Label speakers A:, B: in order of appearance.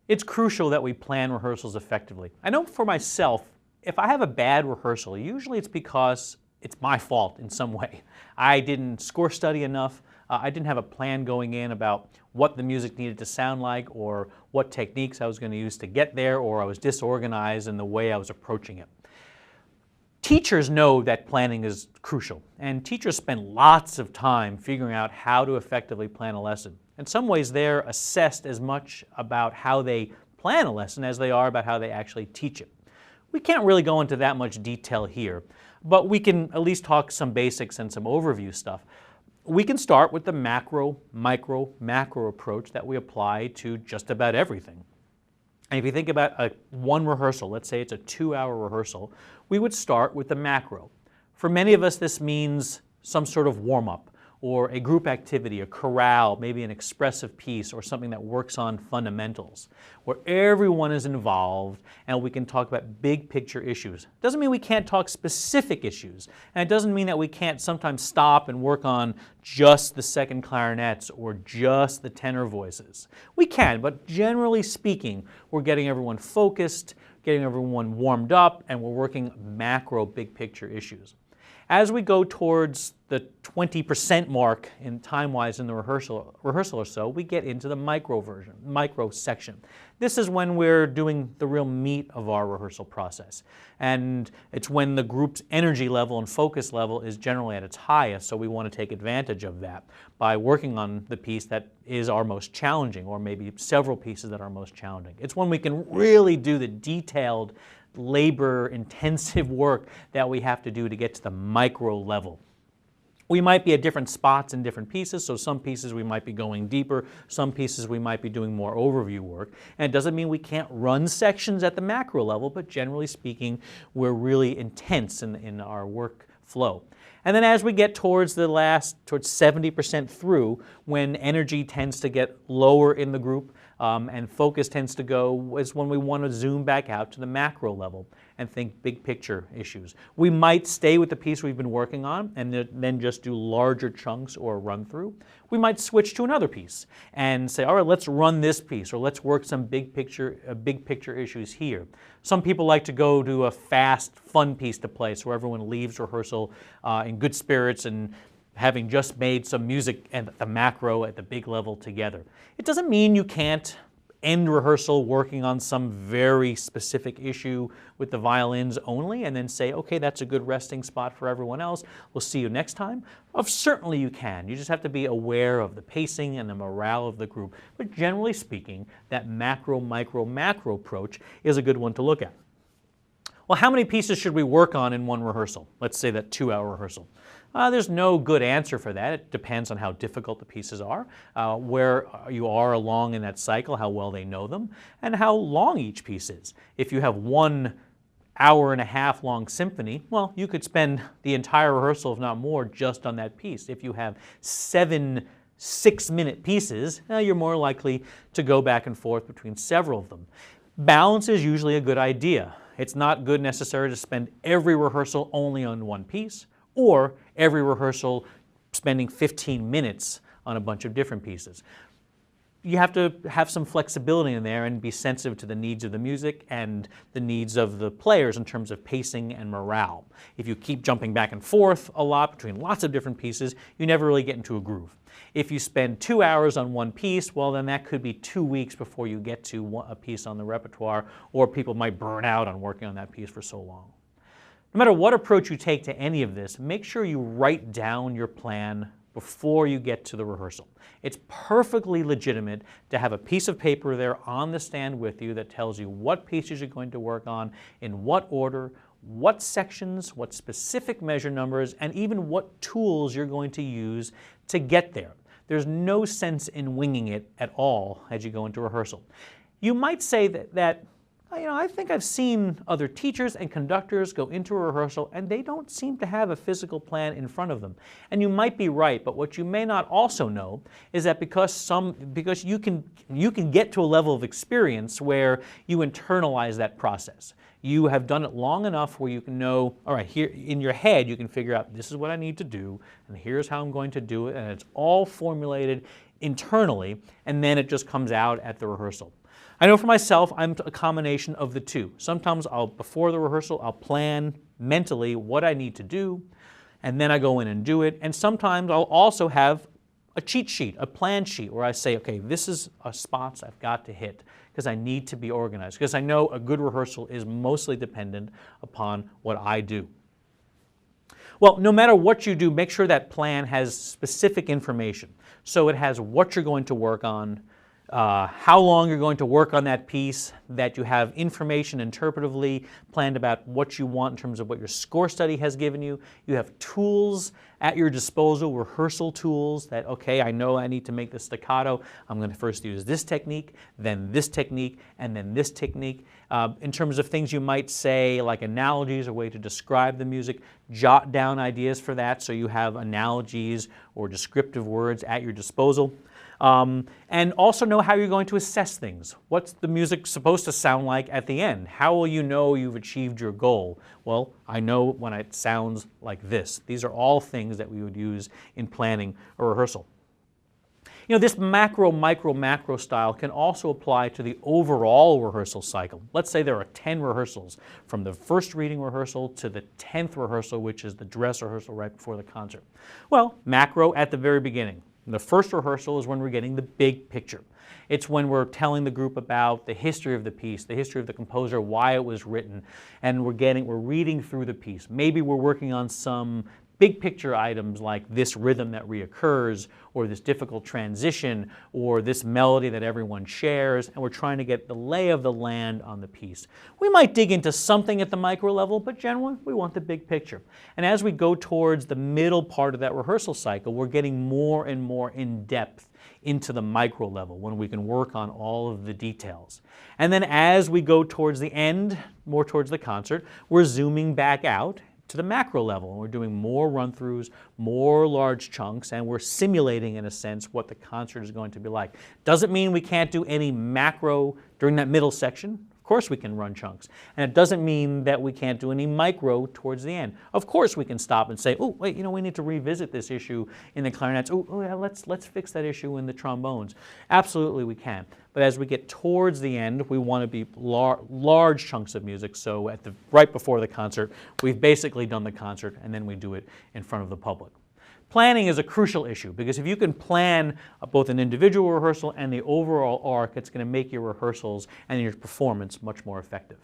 A: It's crucial that we plan rehearsals effectively. I know for myself, if I have a bad rehearsal, usually it's because it's my fault in some way. I didn't score study enough. I didn't have a plan going in about what the music needed to sound like or what techniques I was going to use to get there, or I was disorganized in the way I was approaching it. Teachers know that planning is crucial, and teachers spend lots of time figuring out how to effectively plan a lesson. In some ways, they're assessed as much about how they plan a lesson as they are about how they actually teach it. We can't really go into that much detail here, but we can at least talk some basics and some overview stuff. We can start with the macro, micro, macro approach that we apply to just about everything. And if you think about one rehearsal, let's say it's a 2-hour rehearsal, we would start with the macro. For many of us, this means some sort of warm-up or a group activity, a chorale, maybe an expressive piece or something that works on fundamentals, where everyone is involved and we can talk about big picture issues. Doesn't mean we can't talk specific issues, and it doesn't mean that we can't sometimes stop and work on just the second clarinets or just the tenor voices. We can, but generally speaking, we're getting everyone focused, getting everyone warmed up, and we're working macro big picture issues. As we go towards the 20% mark in time-wise in the rehearsal or so, we get into the micro section. This is when we're doing the real meat of our rehearsal process. And it's when the group's energy level and focus level is generally at its highest, so we want to take advantage of that by working on the piece that is our most challenging, or maybe several pieces that are most challenging. It's when we can really do the detailed, labor-intensive work that we have to do to get to the micro level. We might be at different spots in different pieces, so some pieces we might be going deeper, some pieces we might be doing more overview work. And it doesn't mean we can't run sections at the macro level, but generally speaking, we're really intense in our work flow. And then as we get towards the towards 70% through, when energy tends to get lower in the group and focus tends to go, is when we want to zoom back out to the macro level and think big picture issues. We might stay with the piece we've been working on and then just do larger chunks or run through. We might switch to another piece and say, all right, let's run this piece, or let's work some big picture issues here. Some people like to go to a fast, fun piece to play, so everyone leaves rehearsal in good spirits and having just made some music at the macro, at the big level together. It doesn't mean you can't end rehearsal working on some very specific issue with the violins only and then say, okay, that's a good resting spot for everyone else. We'll see you next time. Certainly you can. You just have to be aware of the pacing and the morale of the group. But generally speaking, that macro, micro, macro approach is a good one to look at. Well, how many pieces should we work on in one rehearsal? Let's say that 2-hour rehearsal. There's no good answer for that. It depends on how difficult the pieces are, where you are along in that cycle, how well they know them, and how long each piece is. If you have 1 hour-and-a-half long symphony, well, you could spend the entire rehearsal, if not more, just on that piece. If you have 7 6-minute pieces, you're more likely to go back and forth between several of them. Balance is usually a good idea. It's not good necessarily to spend every rehearsal only on one piece, or every rehearsal spending 15 minutes on a bunch of different pieces. You have to have some flexibility in there and be sensitive to the needs of the music and the needs of the players in terms of pacing and morale. If you keep jumping back and forth a lot between lots of different pieces, you never really get into a groove. If you spend 2 hours on one piece, well, then that could be 2 weeks before you get to a piece on the repertoire, or people might burn out on working on that piece for so long. No matter what approach you take to any of this, make sure you write down your plan before you get to the rehearsal. It's perfectly legitimate to have a piece of paper there on the stand with you that tells you what pieces you're going to work on, in what order, what sections, what specific measure numbers, and even what tools you're going to use to get there. There's no sense in winging it at all as you go into rehearsal. You might say that I think I've seen other teachers and conductors go into a rehearsal and they don't seem to have a physical plan in front of them. And you might be right, but what you may not also know is that because you can get to a level of experience where you internalize that process. You have done it long enough where you can know, all right, here in your head you can figure out this is what I need to do and here's how I'm going to do it, and it's all formulated internally, and then it just comes out at the rehearsal. I know for myself, I'm a combination of the two. Sometimes before the rehearsal, I'll plan mentally what I need to do, and then I go in and do it. And sometimes I'll also have a cheat sheet, a plan sheet, where I say, okay, this is spots I've got to hit because I need to be organized, because I know a good rehearsal is mostly dependent upon what I do. Well, no matter what you do, make sure that plan has specific information. So it has what you're going to work on, how long you're going to work on that piece, that you have information interpretively planned about what you want in terms of what your score study has given you. You have tools at your disposal, rehearsal tools that, okay, I know I need to make the staccato. I'm going to first use this technique, then this technique, and then this technique. In terms of things you might say, like analogies, a way to describe the music, jot down ideas for that so you have analogies or descriptive words at your disposal. And also know how you're going to assess things. What's the music supposed to sound like at the end? How will you know you've achieved your goal? Well, I know when it sounds like this. These are all things that we would use in planning a rehearsal. You know, this macro, micro, macro style can also apply to the overall rehearsal cycle. Let's say there are 10 rehearsals, from the first reading rehearsal to the 10th rehearsal, which is the dress rehearsal right before the concert. Well, macro at the very beginning. The first rehearsal is when we're getting the big picture. It's when we're telling the group about the history of the piece, the history of the composer, why it was written, and we're reading through the piece. Maybe we're working on some big picture items like this rhythm that reoccurs, or this difficult transition, or this melody that everyone shares, and we're trying to get the lay of the land on the piece. We might dig into something at the micro level, but generally we want the big picture. And as we go towards the middle part of that rehearsal cycle, we're getting more and more in depth into the micro level when we can work on all of the details. And then as we go towards the end, more towards the concert, we're zooming back out to the macro level, and we're doing more run-throughs, more large chunks, and we're simulating, in a sense, what the concert is going to be like. Doesn't mean we can't do any macro during that middle section. Of course we can run chunks. And it doesn't mean that we can't do any micro towards the end. Of course we can stop and say, oh, wait, you know, we need to revisit this issue in the clarinets. Oh, yeah, let's fix that issue in the trombones. Absolutely we can. But as we get towards the end, we want to be large chunks of music. So right before the concert, we've basically done the concert, and then we do it in front of the public. Planning is a crucial issue, because if you can plan both an individual rehearsal and the overall arc, it's going to make your rehearsals and your performance much more effective.